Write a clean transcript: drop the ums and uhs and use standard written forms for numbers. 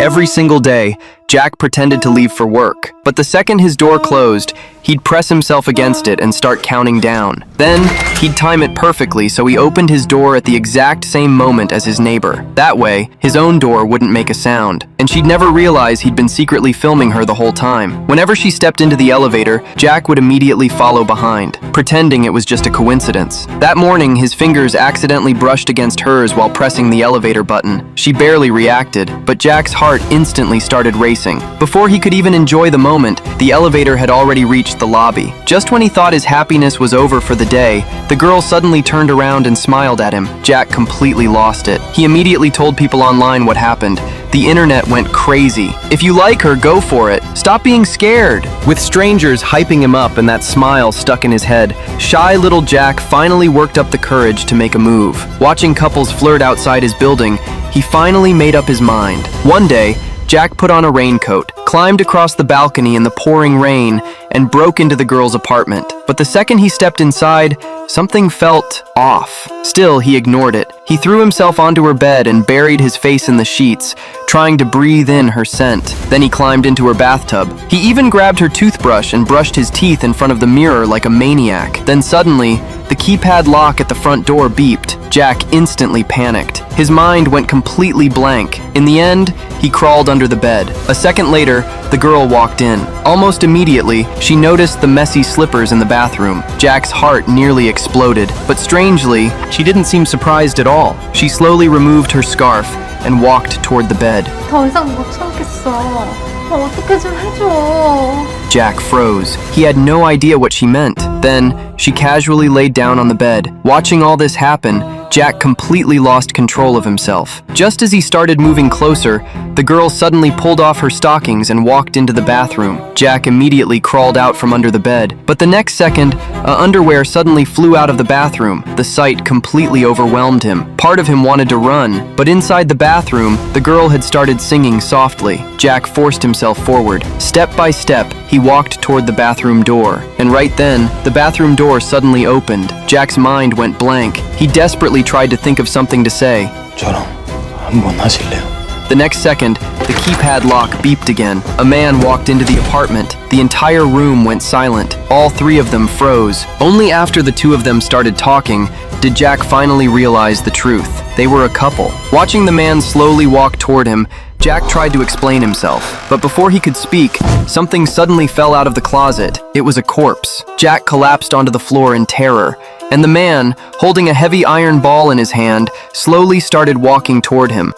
Every single day, Jack pretended to leave for work, but the second his door closed, he'd press himself against it and start counting down. Then, he'd time it perfectly so he opened his door at the exact same moment as his neighbor. That way, his own door wouldn't make a sound, and she'd never realize he'd been secretly filming her the whole time. Whenever she stepped into the elevator, Jack would immediately follow behind, pretending it was just a coincidence. That morning, his fingers accidentally brushed against hers while pressing the elevator button. She barely reacted, but Jack's heart instantly started racing. Before he could even enjoy the moment, the elevator had already reached the lobby. Just when he thought his happiness was over for the day, the girl suddenly turned around and smiled at him. Jack completely lost it. He immediately told people online what happened. The internet went crazy. If you like her, go for it. Stop being scared. With strangers hyping him up and that smile stuck in his head, shy little Jack finally worked up the courage to make a move. Watching couples flirt outside his building, he finally made up his mind. One day, Jack put on a raincoat, climbed across the balcony in the pouring rain, and broke into the girl's apartment. But the second he stepped inside, something felt off. Still, he ignored it. He threw himself onto her bed and buried his face in the sheets, trying to breathe in her scent. Then he climbed into her bathtub. He even grabbed her toothbrush and brushed his teeth in front of the mirror like a maniac. Then suddenly, the keypad lock at the front door beeped. Jack instantly panicked. His mind went completely blank. In the end, he crawled under the bed. A second later, the girl walked in. Almost immediately, she noticed the messy slippers in the bathroom. Jack's heart nearly exploded, but strangely, she didn't seem surprised at all. She slowly removed her scarf and walked toward the bed. 더 이상 못 참겠어. 어떻게 좀 해줘. Jack froze. He had no idea what she meant. Then, she casually laid down on the bed. Watching all this happen, Jack completely lost control of himself. Just as he started moving closer, the girl suddenly pulled off her stockings and walked into the bathroom. Jack immediately crawled out from under the bed. But the next second, underwear suddenly flew out of the bathroom. The sight completely overwhelmed him. Part of him wanted to run, but inside the bathroom, the girl had started singing softly. Jack forced himself forward. Step by step, he walked toward the bathroom door. And right then, the bathroom door suddenly opened. Jack's mind went blank. He desperately tried to think of something to say. 저랑 한번 하실래요? The next second, the keypad lock beeped again. A man walked into the apartment. The entire room went silent. All three of them froze. Only after the two of them started talking did Jack finally realize the truth. They were a couple. Watching the man slowly walk toward him, Jack tried to explain himself, but before he could speak, something suddenly fell out of the closet. It was a corpse. Jack collapsed onto the floor in terror, and the man, holding a heavy iron ball in his hand, slowly started walking toward him.